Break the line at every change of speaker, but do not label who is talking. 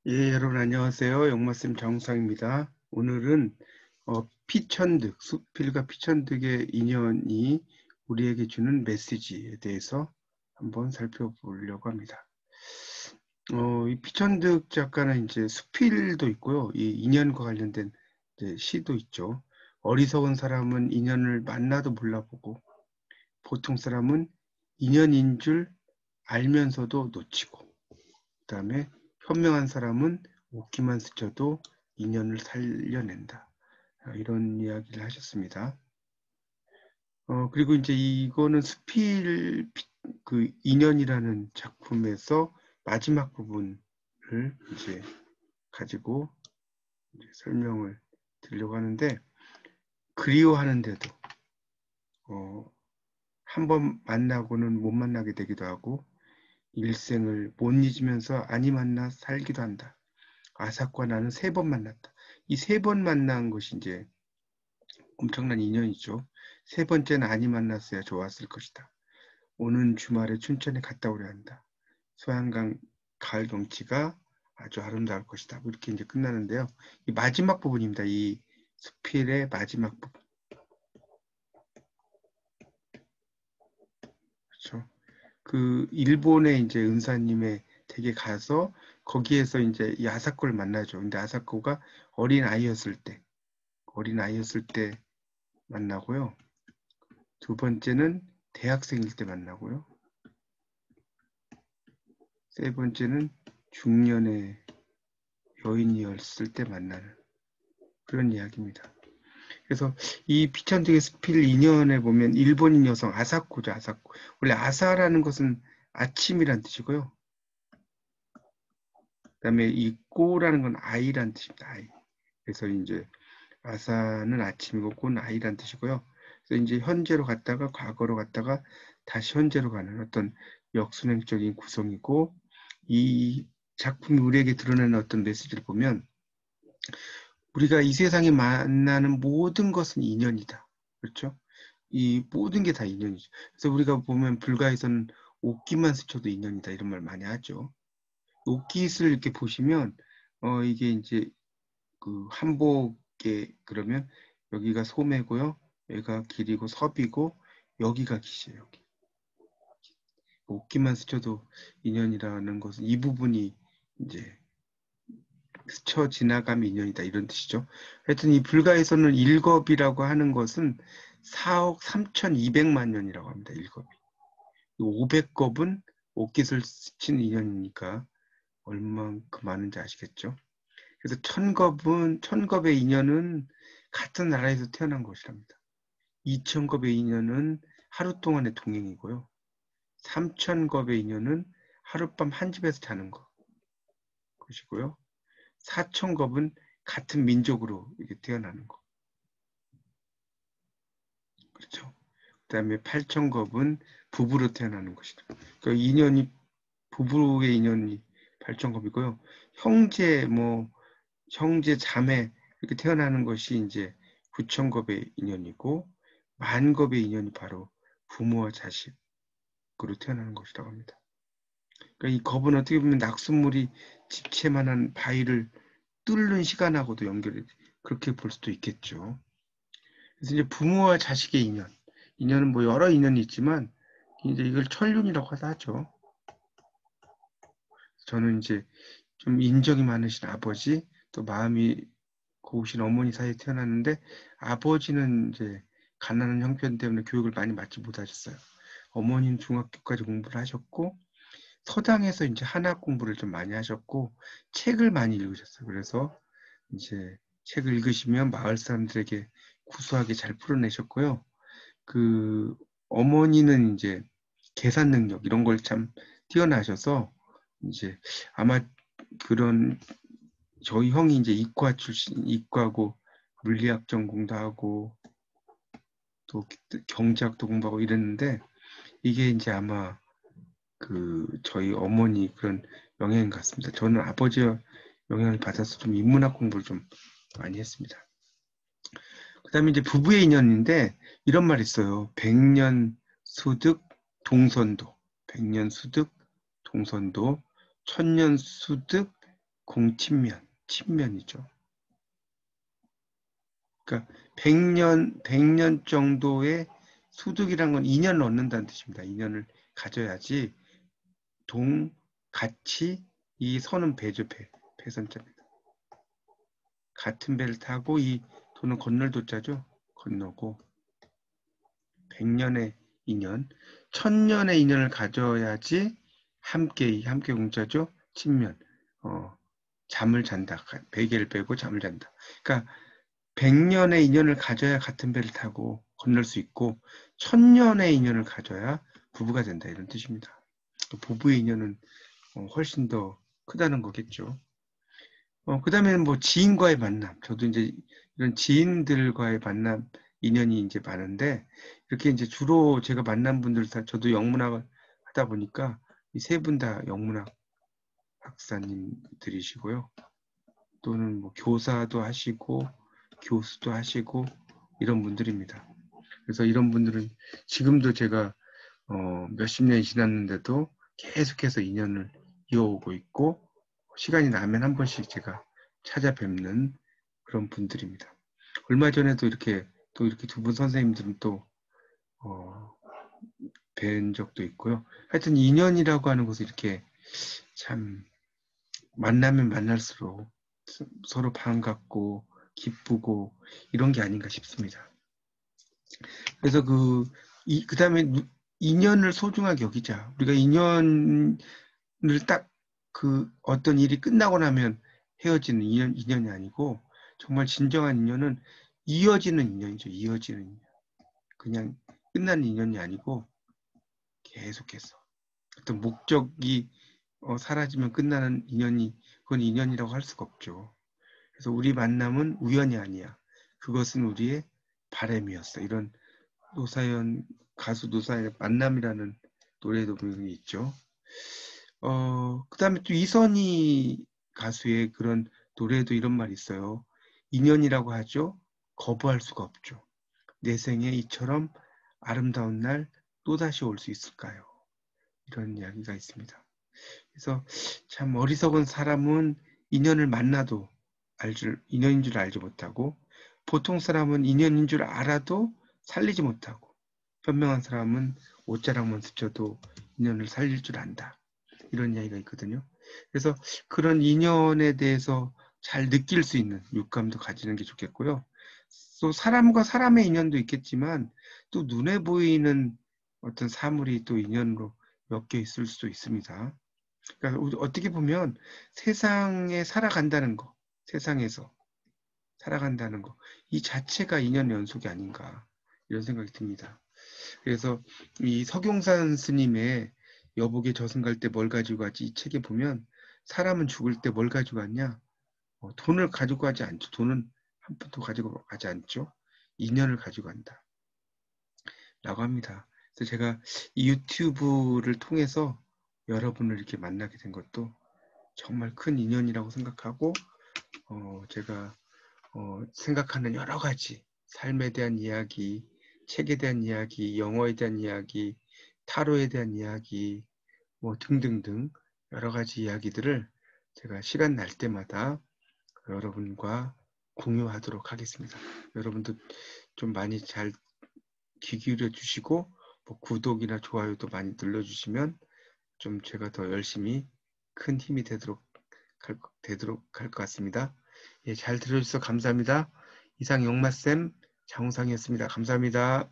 예, 여러분 안녕하세요. 영마쌤 정상입니다. 오늘은 피천득, 수필과 피천득의 인연이 우리에게 주는 메시지에 대해서 한번 살펴보려고 합니다. 이 피천득 작가는 이제 수필도 있고요. 이 인연과 관련된 이제 시도 있죠. 어리석은 사람은 인연을 만나도 몰라보고 보통 사람은 인연인 줄 알면서도 놓치고 그다음에 현명한 사람은 웃기만 스쳐도 인연을 살려낸다. 이런 이야기를 하셨습니다. 그리고 이제 이거는 수필 그 인연이라는 작품에서 마지막 부분을 이제 가지고 이제 설명을 드리려고 하는데 그리워하는데도 한 번 만나고는 못 만나게 되기도 하고 일생을 못 잊으면서 아니 만나 살기도 한다. 아삭과 나는 3번 만났다. 이 3번 만난 것이 이제 엄청난 인연이죠. 3번째는 아니 만났어야 좋았을 것이다. 오는 주말에 춘천에 갔다 오려 한다. 소양강 가을 경치가 아주 아름다울 것이다. 뭐 이렇게 이제 끝나는데요. 이 마지막 부분입니다. 이 수필의 마지막 부분. 그렇죠. 그 일본의 이제 은사님의 댁에 가서 거기에서 이제 이 아사코를 만나죠. 근데 아사코가 어린 아이였을 때 만나고요. 두 번째는 대학생일 때 만나고요. 세 번째는 중년의 여인이었을 때 만나는 그런 이야기입니다. 그래서 이 피천득의 스필 2년에 보면 일본인 여성 아사코죠. 아사코. 원래 아사라는 것은 아침이란 뜻이고요. 그다음에 이 꼬라는 건 아이란 뜻입니다. 아이. 그래서 이제 아사는 아침이고 꼬는 아이란 뜻이고요. 그래서 이제 현재로 갔다가 과거로 갔다가 다시 현재로 가는 어떤 역순행적인 구성이고 이 작품이 우리에게 드러내는 어떤 메시지를 보면 우리가 이 세상에 만나는 모든 것은 인연이다. 그렇죠? 이 모든 게 다 인연이죠. 그래서 우리가 보면 불가에서는 옷깃만 스쳐도 인연이다 이런 말 많이 하죠. 옷깃을 이렇게 보시면 이게 이제 그 한복에 그러면 여기가 소매고요. 여기가 길이고 섭이고 여기가 기시예요. 여기. 옷깃만 스쳐도 인연이라는 것은 이 부분이 이제 스쳐 지나감이 인연이다 이런 뜻이죠. 하여튼 이 불가에서는 일겁이라고 하는 것은 4억 3,200만 년이라고 합니다. 일겁이. 500겁은 옷깃을 스친 인연이니까 얼만큼 많은지 아시겠죠? 그래서 천겁의 인연은 같은 나라에서 태어난 것이랍니다. 2,000겁의 인연은 하루 동안의 동행이고요. 3,000겁의 인연은 하룻밤 한 집에서 자는 것이고요. 4,000겁은 같은 민족으로 이렇게 태어나는 거. 그렇죠. 그다음에 8,000겁은 부부로 태어나는 것이다. 그러니까 인연이 부부의 인연이 8,000겁이고요. 형제, 자매 이렇게 태어나는 것이 이제 9,000겁의 인연이고 만겁의 인연이 바로 부모와 자식으로 태어나는 것이라고 합니다. 그러니까 이 겁은 어떻게 보면 낙숫물이 집채만한 바위를 뚫는 시간하고도 연결이 그렇게 볼 수도 있겠죠. 그래서 이제 부모와 자식의 인연은 뭐 여러 인연이 있지만 이제 이걸 천륜이라고 하죠. 저는 이제 좀 인정이 많으신 아버지, 또 마음이 고우신 어머니 사이에 태어났는데 아버지는 이제 가난한 형편 때문에 교육을 많이 받지 못하셨어요. 어머니는 중학교까지 공부를 하셨고 서당에서 이제 한학 공부를 좀 많이 하셨고 책을 많이 읽으셨어요. 그래서 이제 책을 읽으시면 마을 사람들에게 구수하게 잘 풀어내셨고요. 그 어머니는 이제 계산 능력 이런 걸 참 뛰어나셔서 이제 아마 그런 저희 형이 이제 이과고 물리학 전공도 하고 또 경제학도 공부하고 이랬는데 이게 이제 아마 그 저희 어머니 그런 영향인 것 같습니다. 저는 아버지의 영향을 받아서 좀 인문학 공부를 좀 많이 했습니다. 그다음에 이제 부부의 인연인데 이런 말 있어요. 백년 수득 동선도, 백년 수득 동선도, 천년 수득 공친면, 친면이죠. 그러니까 100년 정도의 소득이란 건 2년을 얻는다는 뜻입니다. 2년을 가져야지 같이 이 선은 배죠. 배선자입니다. 같은 배를 타고 이 도는 건널 도자죠. 건너고 100년의 2년, 1000년의 2년을 가져야지 함께 공자죠. 친면. 잠을 잔다. 베개를 빼고 잠을 잔다. 그러니까 100년의 인연을 가져야 같은 배를 타고 건널 수 있고 1000년의 인연을 가져야 부부가 된다 이런 뜻입니다. 부부의 인연은 훨씬 더 크다는 거겠죠. 그 다음에는 뭐 지인과의 만남. 저도 이제 이런 지인들과의 만남 인연이 이제 많은데 이렇게 이제 주로 제가 만난 분들 다 저도 영문학을 하다 보니까 이 세 분 다 영문학 박사님들이시고요. 또는 뭐 교사도 하시고 교수도 하시고 이런 분들입니다. 그래서 이런 분들은 지금도 제가 몇십 년이 지났는데도 계속해서 인연을 이어오고 있고 시간이 나면 한 번씩 제가 찾아뵙는 그런 분들입니다. 얼마 전에도 이렇게 두 분 선생님들은 또 뵌 적도 있고요. 하여튼 인연이라고 하는 것을 이렇게 참 만나면 만날수록 서로 반갑고 기쁘고 이런 게 아닌가 싶습니다. 그래서 그 다음에 인연을 소중하게 여기자. 우리가 인연을 딱 어떤 일이 끝나고 나면 헤어지는 인연이 아니고 정말 진정한 인연은 이어지는 인연이죠. 이어지는 인연. 그냥 끝나는 인연이 아니고 계속해서 어떤 목적이 사라지면 끝나는 인연이 그건 인연이라고 할 수가 없죠. 그래서 우리 만남은 우연이 아니야. 그것은 우리의 바람이었어. 이런 가수 노사연의 만남이라는 노래도 분명히 있죠. 그 다음에 또 이선희 가수의 그런 노래에도 이런 말이 있어요. 인연이라고 하죠. 거부할 수가 없죠. 내 생에 이처럼 아름다운 날 또다시 올 수 있을까요? 이런 이야기가 있습니다. 그래서 참 어리석은 사람은 인연을 만나도 인연인 줄 알지 못하고 보통 사람은 인연인 줄 알아도 살리지 못하고 현명한 사람은 옷자락만 스쳐도 인연을 살릴 줄 안다. 이런 이야기가 있거든요. 그래서 그런 인연에 대해서 잘 느낄 수 있는 육감도 가지는 게 좋겠고요. 또 사람과 사람의 인연도 있겠지만 또 눈에 보이는 어떤 사물이 또 인연으로 엮여 있을 수도 있습니다. 그러니까 어떻게 보면 세상에서 살아간다는 거, 이 자체가 인연 연속이 아닌가 이런 생각이 듭니다. 그래서 이 서경산 스님의 여복의 저승 갈 때 뭘 가지고 가지 이 책에 보면 사람은 죽을 때 뭘 가지고 갔냐? 돈을 가지고 가지 않죠. 돈은 한 푼도 가지고 가지 않죠. 인연을 가지고 간다. 라고 합니다. 그래서 제가 이 유튜브를 통해서 여러분을 이렇게 만나게 된 것도 정말 큰 인연이라고 생각하고 제가 생각하는 여러 가지 삶에 대한 이야기, 책에 대한 이야기, 영어에 대한 이야기, 타로에 대한 이야기 뭐 등등등 여러 가지 이야기들을 제가 시간 날 때마다 여러분과 공유하도록 하겠습니다. 여러분도 좀 많이 잘 귀 기울여 주시고 뭐 구독이나 좋아요도 많이 눌러주시면 좀 제가 더 열심히 큰 힘이 되도록 할 것 같습니다. 예, 잘 들어주셔서 감사합니다. 이상 영마쌤 장우상이었습니다. 감사합니다.